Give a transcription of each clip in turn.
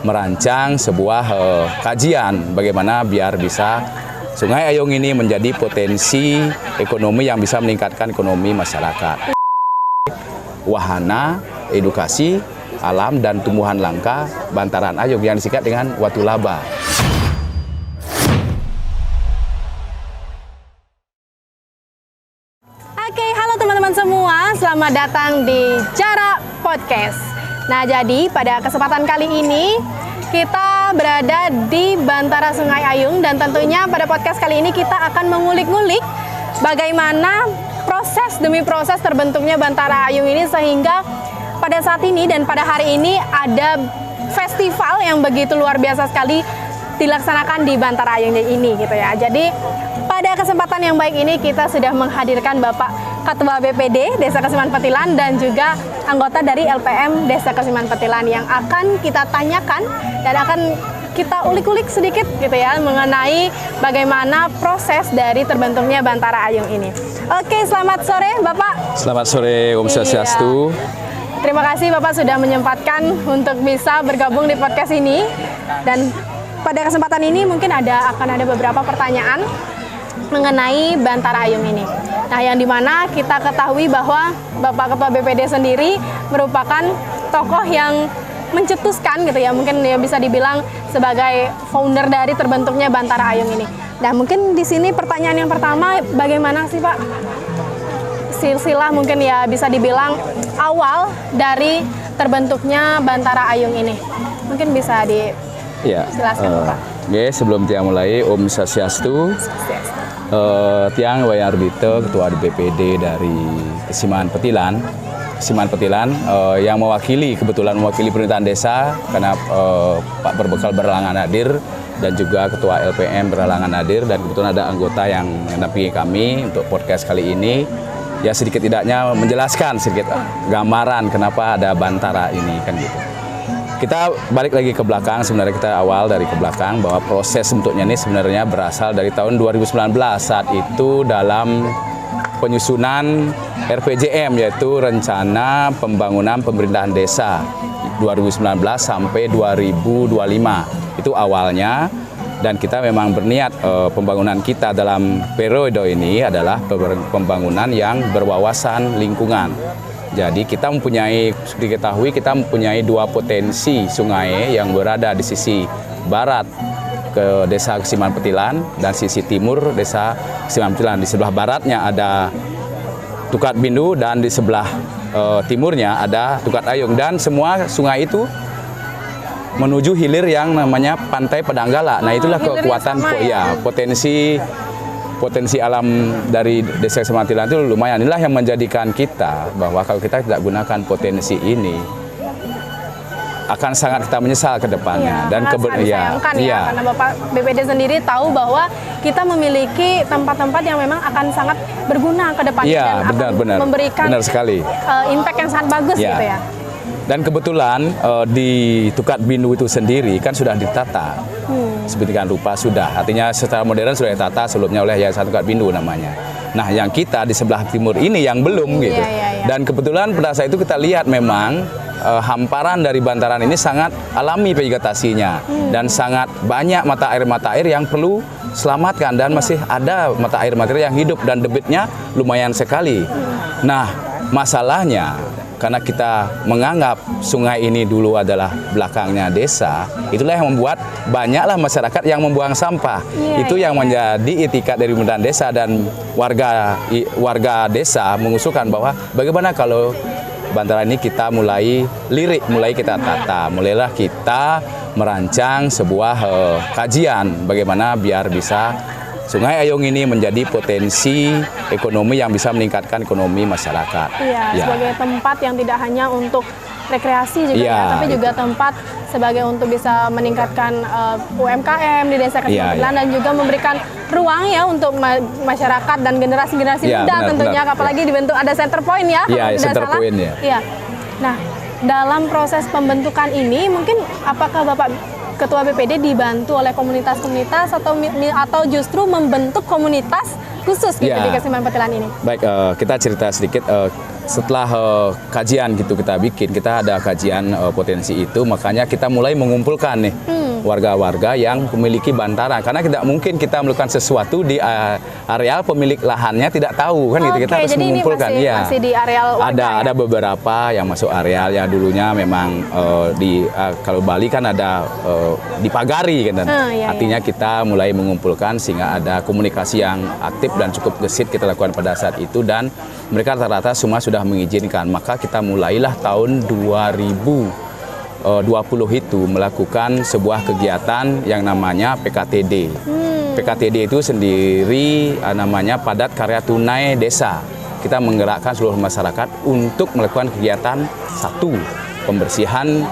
merancang sebuah kajian bagaimana biar bisa Sungai Ayung ini menjadi potensi ekonomi yang bisa meningkatkan ekonomi masyarakat. Wahana, edukasi, alam, dan tumbuhan langka Bantaran Ayung yang disingkat dengan Watulaba. Oke, halo teman-teman semua, selamat datang di Jarak Podcast. Nah, jadi pada kesempatan kali ini kita berada di Bantara Sungai Ayung dan tentunya pada podcast kali ini kita akan mengulik-ngulik bagaimana proses demi proses terbentuknya Bantara Ayung ini sehingga pada saat ini dan pada hari ini ada festival yang begitu luar biasa sekali dilaksanakan di Bantara Ayung ini gitu ya. Jadi pada kesempatan yang baik ini kita sudah menghadirkan Bapak Ketua BPD Desa Kesiman Petilan dan juga anggota dari LPM Desa Kesiman Petilan yang akan kita tanyakan dan akan kita ulik-ulik sedikit gitu ya mengenai bagaimana proses dari terbentuknya Bantara Ayung ini. Oke, selamat sore Bapak. Selamat sore, Om Swastiastu. Terima kasih Bapak sudah menyempatkan untuk bisa bergabung di podcast ini. Dan pada kesempatan ini mungkin akan ada beberapa pertanyaan mengenai Bantara Ayung ini. Nah, yang dimana kita ketahui bahwa Bapak Ketua BPD sendiri merupakan tokoh yang mencetuskan gitu ya, mungkin ya bisa dibilang sebagai founder dari terbentuknya Bantara Ayung ini. Nah, mungkin di sini pertanyaan yang pertama, bagaimana sih Pak silsilah mungkin ya bisa dibilang awal dari terbentuknya Bantara Ayung ini? Mungkin bisa dijelaskan Pak. Oke, sebelum tiang mulai, Om Swastiastu. Tiang Wayardito, Ketua BPD dari Kesiman Petilan yang kebetulan mewakili pemerintahan desa karena Pak Berbekal berhalangan hadir dan juga Ketua LPM berhalangan hadir dan kebetulan ada anggota yang mendampingi kami untuk podcast kali ini. Ya sedikit tidaknya menjelaskan sedikit gambaran kenapa ada Bantara ini kan gitu. Kita balik lagi ke belakang, sebenarnya kita awal dari ke belakang bahwa proses bentuknya ini sebenarnya berasal dari tahun 2019 saat itu dalam penyusunan RPJM yaitu Rencana Pembangunan Pemerintahan Desa 2019 sampai 2025 itu awalnya dan kita memang berniat pembangunan kita dalam periode ini adalah pembangunan yang berwawasan lingkungan. Jadi kita seperti diketahui kita mempunyai dua potensi sungai yang berada di sisi barat ke Desa Kesiman Petilan dan sisi timur Desa Kesiman Petilan. Di sebelah baratnya ada Tukat Bindu dan di sebelah timurnya ada Tukat Ayung dan semua sungai itu menuju hilir yang namanya Pantai Pedanggala. Nah, itulah kekuatan potensi alam dari Desa Kesiman Petilan itu lumayan. Inilah yang menjadikan kita bahwa kalau kita tidak gunakan potensi ini akan sangat kita menyesal ke depannya. Dan disayangkan karena Bapak BPD sendiri tahu bahwa kita memiliki tempat-tempat yang memang akan sangat berguna ke depannya dan akan memberikan impact yang sangat bagus gitu ya. Dan kebetulan di Tukat Bindu itu sendiri kan sudah ditata, sedemikian rupa sudah. Artinya secara modern sudah ditata sebelumnya oleh Yayasan Tukat Bindu namanya. Nah, yang kita di sebelah timur ini yang belum gitu. Dan kebetulan pada saat itu kita lihat memang hamparan dari bantaran ini sangat alami vegetasinya dan sangat banyak mata air yang perlu selamatkan dan masih ada mata air yang hidup dan debitnya lumayan sekali. Nah, masalahnya karena kita menganggap sungai ini dulu adalah belakangnya desa, itulah yang membuat banyaklah masyarakat yang membuang sampah. Itu yang menjadi itikat dari pemerintahan desa dan warga desa mengusulkan bahwa bagaimana kalau Bantara ini kita mulai kita tata, mulailah kita merancang sebuah kajian bagaimana biar bisa Sungai Ayung ini menjadi potensi ekonomi yang bisa meningkatkan ekonomi masyarakat. Sebagai tempat yang tidak hanya untuk rekreasi juga tapi juga tempat sebagai untuk bisa meningkatkan UMKM di Desa Kesiman Petilan dan juga memberikan ruang ya untuk masyarakat dan generasi-generasi muda tentunya, apalagi dibentuk ada center point ya. Nah, dalam proses pembentukan ini mungkin apakah Bapak Ketua BPD dibantu oleh komunitas-komunitas atau justru membentuk komunitas khusus gitu di Kesiman Petilan ini? Baik, kita cerita sedikit. setelah kajian gitu kita bikin, kita ada kajian potensi itu, makanya kita mulai mengumpulkan nih warga-warga yang memiliki bantaran, karena tidak mungkin kita melakukan sesuatu di areal pemilik lahannya tidak tahu kan gitu. Kita harus jadi mengumpulkan. Ini masih di areal warga, ada beberapa yang masuk areal yang dulunya memang kalau Bali kan ada dipagari kan. Artinya kita mulai mengumpulkan sehingga ada komunikasi yang aktif dan cukup gesit kita lakukan pada saat itu, dan mereka rata-rata semua sudah mengizinkan. Maka kita mulailah tahun 2020 itu melakukan sebuah kegiatan yang namanya PKTD. PKTD itu sendiri namanya Padat Karya Tunai Desa. Kita menggerakkan seluruh masyarakat untuk melakukan kegiatan satu, pembersihan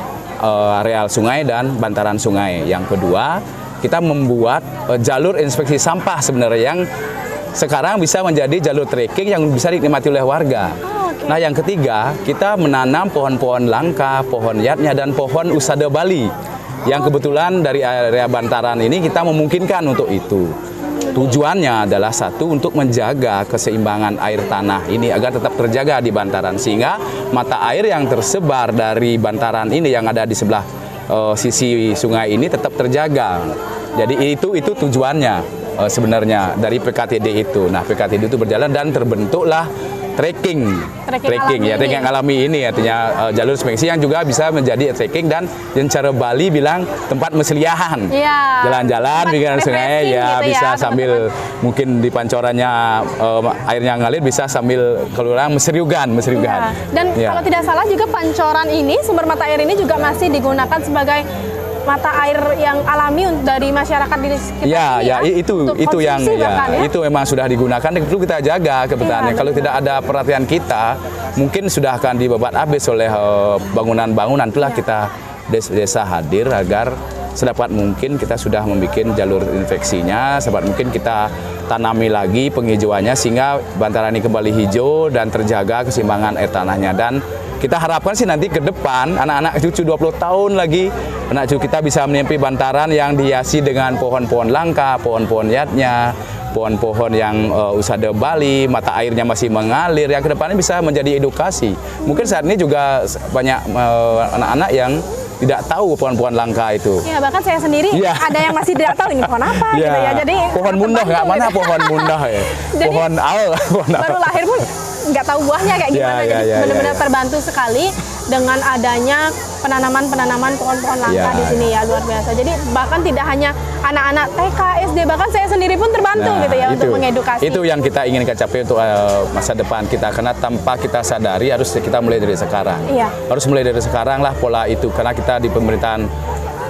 areal sungai dan bantaran sungai. Yang kedua, kita membuat jalur inspeksi sampah sebenarnya yang sekarang bisa menjadi jalur trekking yang bisa dinikmati oleh warga. Nah, yang ketiga, kita menanam pohon-pohon langka, pohon yatnya, dan pohon usada Bali. Yang kebetulan dari area bantaran ini kita memungkinkan untuk itu. Tujuannya adalah satu, untuk menjaga keseimbangan air tanah ini agar tetap terjaga di bantaran, sehingga mata air yang tersebar dari bantaran ini yang ada di sebelah sisi sungai ini tetap terjaga. Jadi itu tujuannya sebenarnya dari PKTD itu. Nah, PKTD itu berjalan dan terbentuklah trekking alami ini, artinya jalur inspeksi yang juga bisa menjadi trekking, dan yang cara Bali bilang tempat meseliahan, jalan-jalan pinggiran sungai ya, gitu bisa sambil mungkin di pancorannya airnya ngalir, bisa sambil keluar meseriugan. Dan kalau tidak salah juga pancoran ini, sumber mata air ini juga masih digunakan sebagai mata air yang alami dari masyarakat di sekitar itu yang itu memang sudah digunakan, dan perlu kita jaga kebetulannya. Kalau tidak ada perhatian kita, mungkin sudah akan dibabat habis oleh bangunan-bangunan. Itulah kita desa hadir agar sedapat mungkin kita sudah membuat jalur infeksinya, sedapat mungkin kita tanami lagi penghijauannya sehingga bantaran ini kembali hijau dan terjaga keseimbangan air tanahnya. Dan kita harapkan sih nanti ke depan anak-anak cucu 20 tahun lagi, anak cucu kita bisa menyempi bantaran yang dihiasi dengan pohon-pohon langka, pohon-pohon yatnya, pohon-pohon yang usada Bali, mata airnya masih mengalir, yang ke depannya bisa menjadi edukasi. Mungkin saat ini juga banyak anak-anak yang tidak tahu pohon-pohon langka itu. Ya, bahkan saya sendiri ada yang masih tidak tahu ini pohon apa gitu ya. Jadi pohon mundah, nggak mana pohon mundah ya. Pohon al. Baru lahir pun nggak tahu buahnya kayak gimana. Jadi benar-benar terbantu sekali dengan adanya penanaman pohon-pohon langka di sini ya, luar biasa. Jadi bahkan tidak hanya anak-anak TK, SD, bahkan saya sendiri pun terbantu gitu ya untuk mengedukasi. Itu yang kita ingin capai untuk masa depan kita, karena tanpa kita sadari harus kita mulai dari sekarang. Harus mulai dari sekarang lah pola itu, karena kita di pemerintahan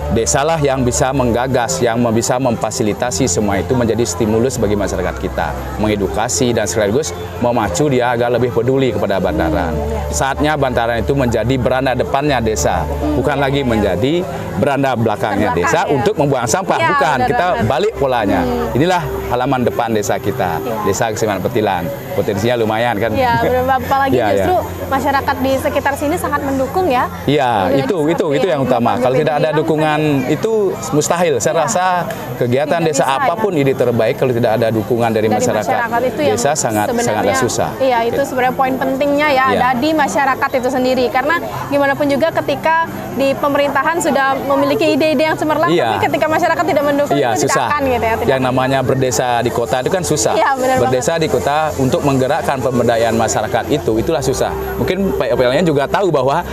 desa lah yang bisa menggagas, yang bisa memfasilitasi semua itu menjadi stimulus bagi masyarakat kita, mengedukasi dan sekaligus memacu dia agar lebih peduli kepada bantaran. Saatnya bantaran itu menjadi beranda depannya desa, bukan lagi menjadi beranda belakangnya desa untuk membuang sampah, bukan. Kita balik polanya. Inilah halaman depan desa kita, Desa Keseimbangan Petilan. Potensinya lumayan kan? Ya, apalagi justru masyarakat di sekitar sini sangat mendukung ya. Iya, itu yang utama. Kalau tidak ada dukungan itu mustahil. Saya rasa kegiatan desa apapun ide terbaik kalau tidak ada dukungan dari masyarakat itu desa sangatlah susah. Iya, itu sebenarnya poin pentingnya ya, ada di masyarakat itu sendiri. Karena gimana pun juga ketika di pemerintahan sudah memiliki ide-ide yang cemerlang, tapi ketika masyarakat tidak mendukung itu susah. tidak akan gitu ya. Yang namanya berdesa di kota itu kan susah. Berdesa di kota untuk menggerakkan pemberdayaan masyarakat itulah susah. Mungkin PLN juga tahu bahwa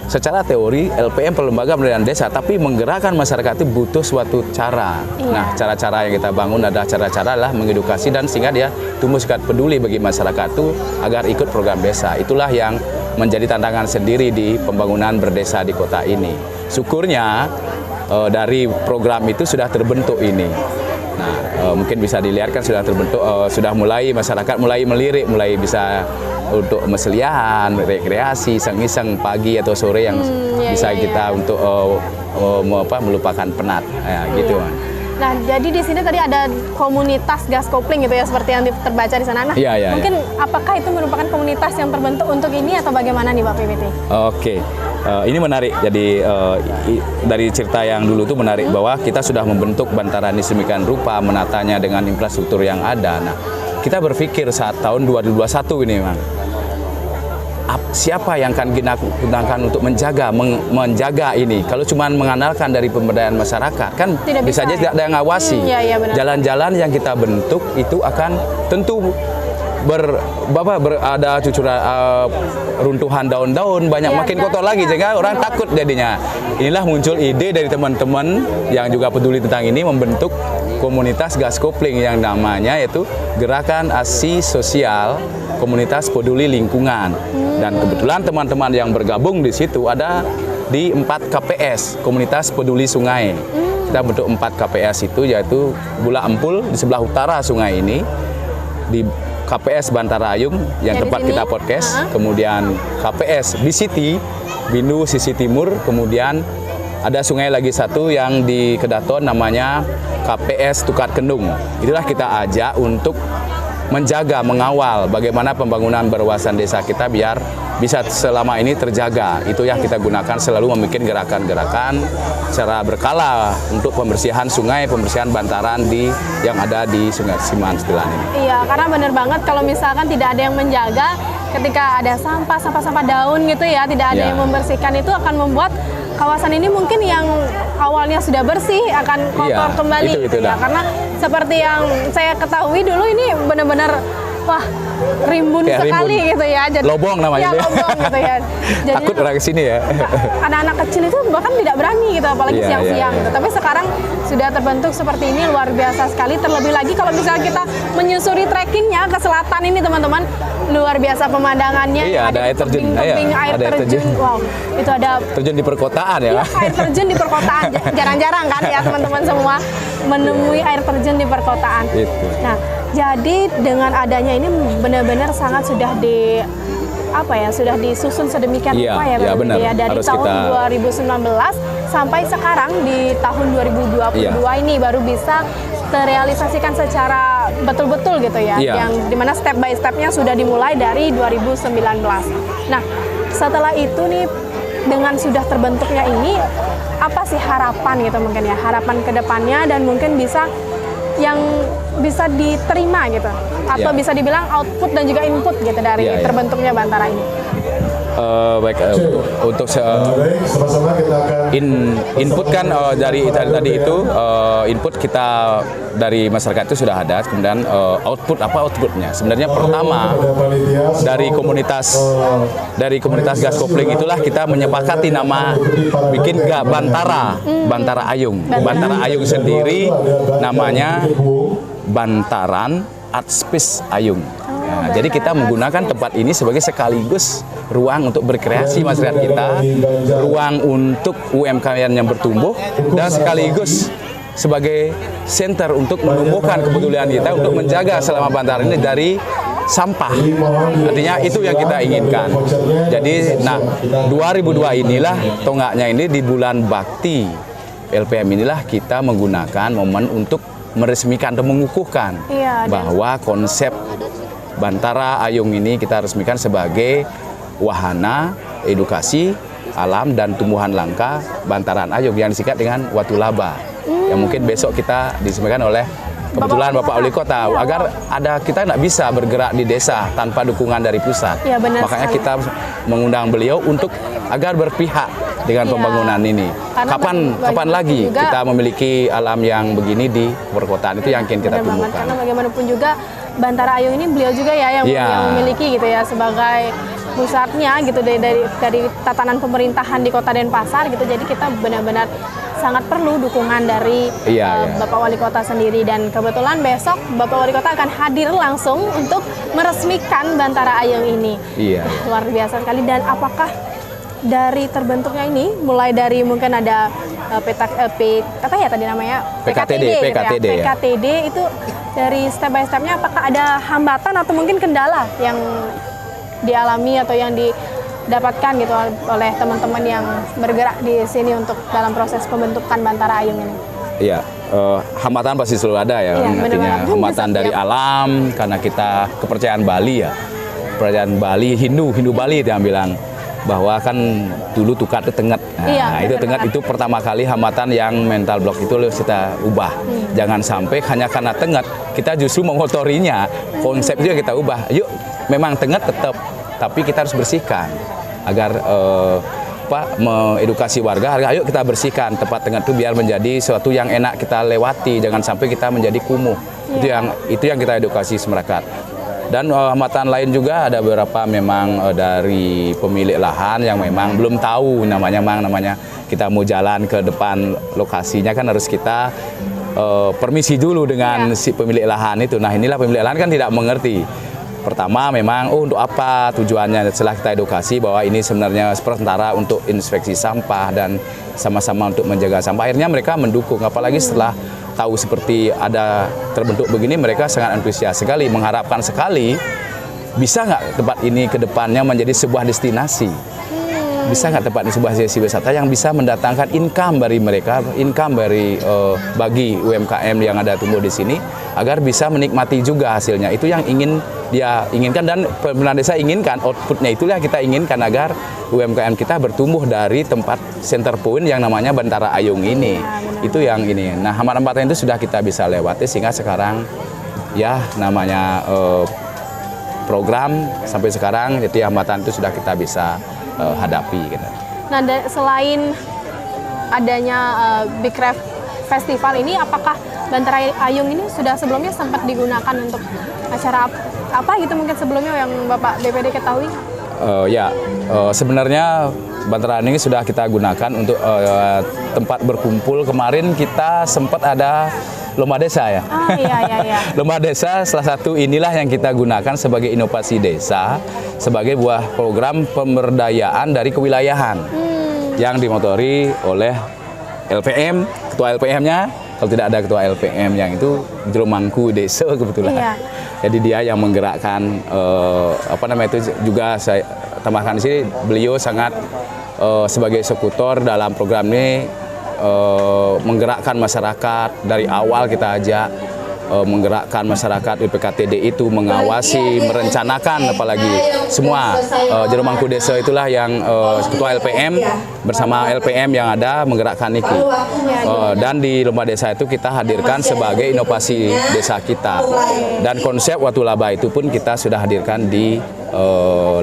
secara teori LPM lembaga pemberdayaan desa, tapi menggerakkan masyarakat itu butuh suatu cara. Nah, cara-cara yang kita bangun adalah cara-cara lah mengedukasi dan sehingga dia tumbuh sikap peduli bagi masyarakat itu agar ikut program desa. Itulah yang menjadi tantangan sendiri di pembangunan berdesa di kota ini. Syukurnya dari program itu sudah terbentuk ini. Nah, mungkin bisa dilihat kan sudah terbentuk, sudah mulai masyarakat mulai melirik, mulai bisa untuk meseliahan, rekreasi, iseng-iseng pagi atau sore yang bisa kita untuk melupakan penat, gitu. Nah, jadi di sini tadi ada komunitas gas kopling gitu ya, seperti yang terbaca di sana. Nah, mungkin apakah itu merupakan komunitas yang terbentuk untuk ini atau bagaimana nih Pak PPT? Oke. Ini menarik. Jadi dari cerita yang dulu itu menarik bahwa kita sudah membentuk bantaran ini sedemikian rupa, menatanya dengan infrastruktur yang ada. Nah, kita berpikir saat tahun 2021 ini, Bang. siapa yang akan gunakan untuk menjaga ini? Kalau cuma mengandalkan dari pemberdayaan masyarakat kan bisa aja tidak ada yang ngawasi. Jalan-jalan yang kita bentuk itu akan tentu ada cucuran runtuhan daun-daun banyak makin kotor lagi sehingga orang takut jadinya. Inilah muncul ide dari teman-teman yang juga peduli tentang ini membentuk komunitas gas kopling yang namanya yaitu Gerakan Aksi Sosial Komunitas Peduli Lingkungan. Dan kebetulan teman-teman yang bergabung di situ ada di 4 KPS Komunitas Peduli Sungai. Kita bentuk 4 KPS itu yaitu Bula Empul di sebelah utara sungai ini, di KPS Bantara Ayung yang tempat kita podcast, kemudian KPS BCT, Bindu sisi timur, kemudian ada sungai lagi satu yang di Kedaton namanya KPS Tukar Kendung. Itulah kita ajak untuk menjaga, mengawal bagaimana pembangunan berwawasan desa kita biar bisa selama ini terjaga. Itu yang kita gunakan, selalu membuat gerakan-gerakan secara berkala untuk pembersihan sungai, pembersihan bantaran yang ada di Sungai Kesiman Petilan ini. Iya, karena benar banget kalau misalkan tidak ada yang menjaga, ketika ada sampah daun gitu ya, tidak ada yang membersihkan, itu akan membuat kawasan ini mungkin yang awalnya sudah bersih akan kotor kembali gitu ya. Karena seperti yang saya ketahui dulu ini benar-benar rimbun sekali gitu ya. Jadi, lobong namanya. Ya, lobong gitu ya. Jadi, takut orang kesini ya. Anak-anak kecil itu bahkan tidak berani gitu, apalagi siang-siang. Gitu. Tapi sekarang sudah terbentuk seperti ini, luar biasa sekali. Terlebih lagi kalau misalnya kita menyusuri trekkingnya ke selatan ini teman-teman, luar biasa pemandangannya. Iya, ada air terjun. Air terjun. Wow, itu ada terjun di perkotaan ya. Iya, air terjun di perkotaan. Jarang-jarang kan ya teman-teman semua menemui air terjun di perkotaan. Itu. Nah, jadi dengan adanya ini benar-benar sangat sudah sudah disusun sedemikian rupa ya, benar. Ya, dari tahun 2019 sampai sekarang di tahun 2022 ini baru bisa terrealisasikan secara betul-betul gitu ya, yang dimana step by stepnya sudah dimulai dari 2019. Nah, setelah itu nih dengan sudah terbentuknya ini, apa sih harapan gitu mungkin ya, harapan ke depannya dan mungkin bisa yang bisa diterima gitu, atau bisa dibilang output dan juga input gitu dari terbentuknya Bantara ini. Baik, untuk input kan dari tadi itu input kita dari masyarakat itu sudah ada, kemudian outputnya sebenarnya pertama dari komunitas gas kopling itulah kita menyepakati nama bikin Bantara Ayung. Bantara Ayung sendiri namanya Bantaran Art Space Ayung. Nah, jadi kita menggunakan tempat ini sebagai sekaligus ruang untuk berkreasi masyarakat kita, ruang untuk UMKM yang bertumbuh, dan sekaligus sebagai center untuk menumbuhkan kepedulian kita untuk menjaga selama bantaran ini dari sampah. Artinya itu yang kita inginkan. Jadi, 2002 inilah tonggaknya ini di bulan Bakti LPM inilah kita menggunakan momen untuk meresmikan atau mengukuhkan bahwa konsep Bantara Ayung ini kita resmikan sebagai wahana edukasi alam dan tumbuhan langka Bantaran Ayung yang disingkat dengan Watulaba. Yang mungkin besok kita disampaikan oleh kebetulan Bapak Wali Kota agar kita nggak bisa bergerak di desa tanpa dukungan dari pusat. Makanya kita mengundang beliau untuk agar berpihak dengan pembangunan ini. Kapan lagi kita memiliki alam yang begini di perkotaan, itu yang ingin kita tumbuhkan. Karena bagaimanapun juga Bantara Ayung ini beliau juga ya yang memiliki gitu ya sebagai pusatnya gitu dari tatanan pemerintahan di Kota Denpasar gitu. Jadi kita benar-benar sangat perlu dukungan dari Bapak Wali Kota sendiri, dan kebetulan besok Bapak Wali Kota akan hadir langsung untuk meresmikan Bantara Ayung ini. Luar biasa sekali. Dan apakah dari terbentuknya ini mulai dari mungkin ada PKTD itu dari step by stepnya, apakah ada hambatan atau mungkin kendala yang dialami atau yang didapatkan gitu oleh teman-teman yang bergerak di sini untuk dalam proses pembentukan Bantara Ayung ini? Iya, hambatan pasti selalu ada ya, artinya hambatan dari alam karena kita kepercayaan Bali ya, kepercayaan Bali Hindu Bali yang bilang bahwa kan dulu tukar itu tengat. Itu tengat itu pertama kali hambatan yang mental block itu harus kita ubah. Jangan sampai hanya karena tengat kita justru mengotorinya. Konsep juga kita ubah. Yuk, memang tengat tetap, tapi kita harus bersihkan agar mengedukasi warga, ayo kita bersihkan tempat tengah itu biar menjadi sesuatu yang enak kita lewati, jangan sampai kita menjadi kumuh. Itu yang kita edukasi masyarakat. Dan hambatan lain juga ada beberapa memang dari pemilik lahan yang memang belum tahu namanya kita mau jalan ke depan lokasinya kan harus kita permisi dulu dengan si pemilik lahan itu. Nah, inilah pemilik lahan kan tidak mengerti. Pertama memang untuk apa tujuannya, setelah kita edukasi bahwa ini sebenarnya sementara untuk inspeksi sampah dan sama-sama untuk menjaga sampah, akhirnya mereka mendukung. Apalagi setelah tahu seperti ada terbentuk begini, mereka sangat antusias sekali, mengharapkan sekali bisa nggak tempat ini ke depannya menjadi sebuah destinasi. Bisa nggak tempat ini sebuah destinasi wisata yang bisa mendatangkan income dari mereka, income dari bagi UMKM yang ada tumbuh di sini, agar bisa menikmati juga hasilnya. Itu yang ingin dia inginkan dan pemerintah desa inginkan, outputnya itulah kita inginkan agar UMKM kita bertumbuh dari tempat center point yang namanya Bantara Ayung ini. Itu yang ini. Nah, hambatan-hambatan itu sudah kita bisa lewati sehingga sekarang ya namanya program sampai sekarang jadi hambatan itu sudah kita bisa hadapi. Gitu. Nah, selain adanya Big Craft Festival ini, apakah Bantara Ayung ini sudah sebelumnya sempat digunakan untuk acara apa gitu mungkin sebelumnya yang Bapak BPD ketahui? Sebenarnya Bantara Ayung ini sudah kita gunakan untuk tempat berkumpul. Kemarin kita sempat ada lomba desa ya. Iya. Lomba desa salah satu inilah yang kita gunakan sebagai inovasi desa, sebagai buah program pemberdayaan dari kewilayahan yang dimotori oleh LPM, ketua LPM-nya. Kalau tidak ada ketua LPM yang itu Jeromangku Desa kebetulan. Iya. Jadi dia yang menggerakkan itu juga saya tambahkan di sini, beliau sangat sebagai eksekutor dalam program ini menggerakkan masyarakat dari awal. Kita ajak menggerakkan masyarakat UPKTD itu mengawasi, merencanakan, apalagi semua Jeromangku Desa itulah yang ketua LPM bersama LPM yang ada menggerakkan ini. Dan di lomba desa itu kita hadirkan sebagai inovasi desa kita. Dan konsep Watulaba itu pun kita sudah hadirkan di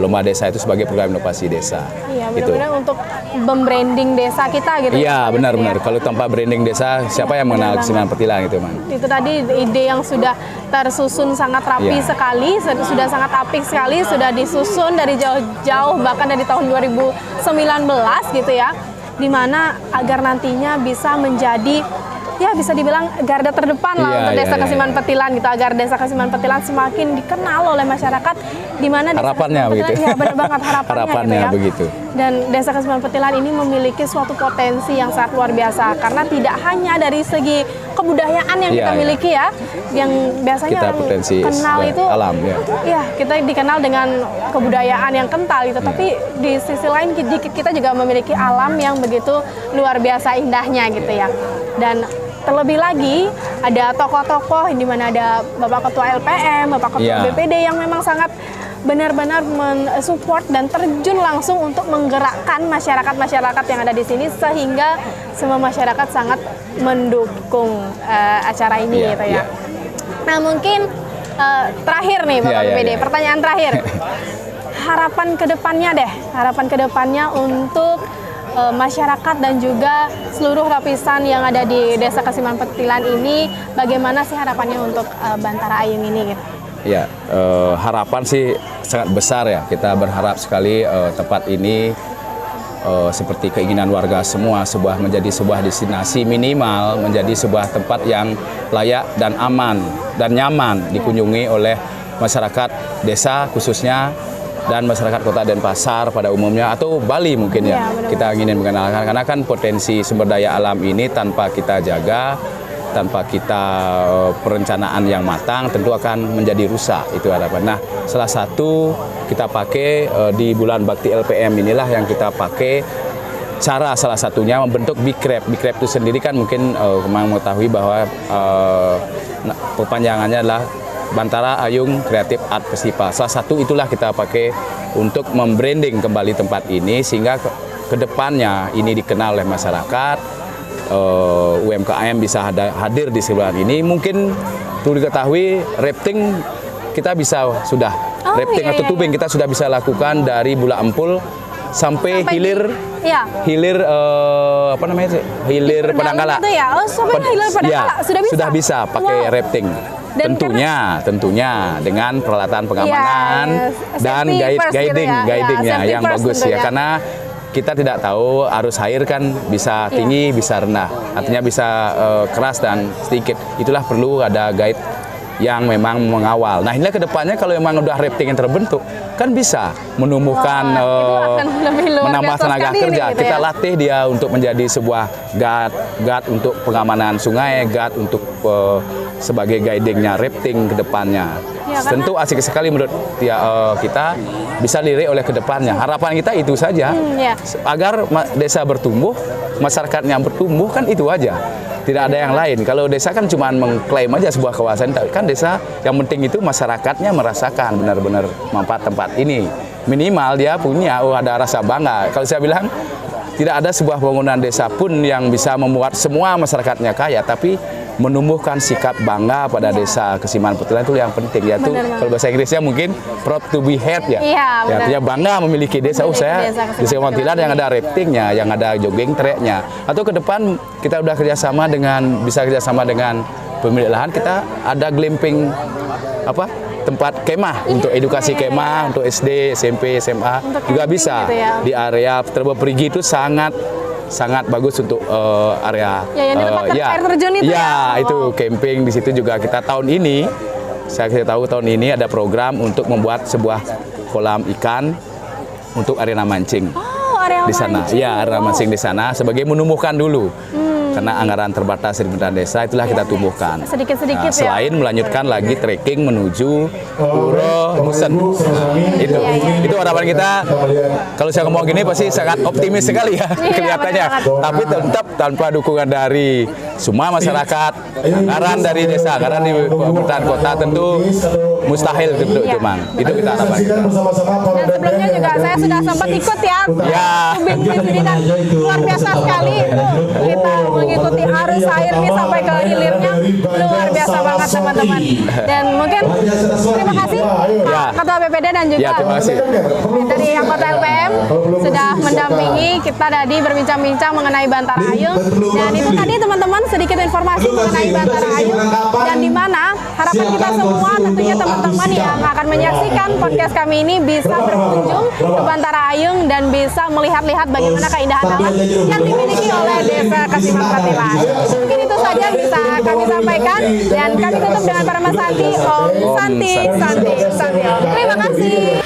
lomba desa itu sebagai program inovasi desa. Iya, benar-benar untuk membranding desa kita gitu. Iya, benar-benar. Kalau tanpa branding desa, siapa yang mengenal Kesiman Petilan gitu, Man? Itu tadi ide yang sudah tersusun sangat rapi sekali, sudah sangat apik sekali, sudah disusun dari jauh-jauh bahkan dari tahun 2019 gitu ya. Di mana agar nantinya bisa menjadi bisa dibilang garda terdepan lah untuk Desa Kesiman Petilan gitu, agar Desa Kesiman Petilan semakin dikenal oleh masyarakat, di mana harapannya begitu. Ya benar banget harapannya gitu ya. Begitu. Dan Desa Kesiman Petilan ini memiliki suatu potensi yang sangat luar biasa karena tidak hanya dari segi kebudayaan yang kita miliki ya, yang biasanya kita potensi kenal itu alam kita dikenal dengan kebudayaan yang kental gitu, tapi di sisi lain kita juga memiliki alam yang begitu luar biasa indahnya gitu ya. Dan terlebih lagi ada tokoh-tokoh di mana ada Bapak Ketua LPM, Bapak Ketua BPD yang memang sangat benar-benar mensupport dan terjun langsung untuk menggerakkan masyarakat yang ada di sini sehingga semua masyarakat sangat mendukung acara ini gitu ya. Nah, mungkin terakhir nih Bapak BPD, pertanyaan terakhir. Harapan kedepannya untuk masyarakat dan juga seluruh lapisan yang ada di Desa Kesiman Petilan ini, bagaimana sih harapannya untuk Bantara Ayung ini gitu? Ya, harapan sih sangat besar ya. Kita berharap sekali tempat ini seperti keinginan warga semua, menjadi sebuah destinasi, minimal menjadi sebuah tempat yang layak dan aman dan nyaman dikunjungi oleh masyarakat desa khususnya, dan masyarakat Kota Denpasar pada umumnya, atau Bali mungkin ya. Kita ingin mengenalkan, karena kan potensi sumber daya alam ini tanpa kita jaga, tanpa kita perencanaan yang matang, tentu akan menjadi rusak. Itu harapan. Nah, salah satu kita pakai di bulan Bakti LPM inilah yang kita pakai cara salah satunya membentuk Big Craft. Big Craft itu sendiri kan mungkin mengetahui bahwa perpanjangannya adalah Bantara Ayung Creative Art Festival. Salah satu itulah kita pakai untuk membranding kembali tempat ini sehingga kedepannya ini dikenal oleh masyarakat, UMKM bisa hadir di sebelah ini. Mungkin perlu diketahui rafting kita bisa sudah Rafting atau tubing kita sudah bisa lakukan dari Bula Empul sampai hilir apa namanya? Hilir Pedangkala. Itu ya. Oh, sampai hilir Pedangkala sudah bisa. Sudah bisa pakai rafting. Dan tentunya dengan peralatan pengamanan dan guidingnya yang bagus tentunya. Ya, karena kita tidak tahu arus air kan bisa tinggi, bisa rendah, artinya bisa keras dan sedikit. Itulah perlu ada guide yang memang mengawal. Nah, inilah kedepannya kalau memang udah rafting yang terbentuk, kan bisa menumbuhkan menambah tenaga kerja. Gitu kita ya? latih dia untuk menjadi sebuah guard untuk pengamanan sungai, guard untuk sebagai guidingnya rafting kedepannya. Ya, tentu asik sekali menurut kita bisa lirik oleh kedepannya. Harapan kita itu saja, agar desa bertumbuh, masyarakatnya bertumbuh, kan itu aja. Tidak ada yang lain. Kalau desa kan cuma mengklaim aja sebuah kawasan, kan desa yang penting itu masyarakatnya merasakan benar-benar manfaat tempat ini. Minimal dia punya ada rasa bangga. Kalau saya bilang tidak ada sebuah bangunan desa pun yang bisa membuat semua masyarakatnya kaya, tapi menumbuhkan sikap bangga pada desa Kesiman Petilan itu yang penting, yaitu kalau bahasa Inggrisnya mungkin proud to be head ya. Artinya bangga memiliki desa. Saya desa Kesiman Petilan yang ada raftingnya, yang ada jogging tracknya. Atau ke depan kita udah bisa kerjasama dengan pemilik lahan, kita ada glamping tempat kemah untuk edukasi kemah untuk SD, SMP, SMA untuk juga bisa gitu ya. Di area Terba Perigi itu sangat bagus untuk area air terjun itu itu camping di situ juga. Kita tahun ini saya tahu ada program untuk membuat sebuah kolam ikan untuk arena mancing di sana. Ya, arena mancing di sana sebagai menumbuhkan dulu. Karena anggaran terbatas di pemerintah desa, itulah kita tumbuhkan. Sedikit-sedikit selain melanjutkan lagi trekking menuju Puro Musen. Itu harapan kita. Kalau saya ngomong gini pasti sangat optimis sekali ya kelihatannya. Tapi tetap tanpa dukungan dari semua masyarakat, anggaran dari desa, anggaran di pemerintahan kota tentu mustahil untuk itu, Mang. Itu kita harapkan. Dan sebelumnya juga saya sudah sempat ikut tubing ini dan luar biasa sekali itu. Kita mengikuti arus airnya sampai ke hilirnya, luar biasa banget teman-teman. Dan mungkin terima kasih Pak Ketua BPD dan juga dari anggota LPM sudah mendampingi kita tadi berbincang-bincang mengenai Bantara Ayung. Dan itu tadi teman-teman sedikit informasi mengenai Bantara Ayung dan di mana harapan kita semua tentunya teman-teman yang akan menyaksikan podcast kami ini bisa berkunjung ke Bantara Ayung dan bisa melihat-lihat bagaimana keindahan alam yang dimiliki oleh Desa Kesiman Petilan. Mungkin itu saja bisa kami sampaikan dan kami tutup dengan para Mas Santi. Om Santi, Santi, Santi. Terima kasih.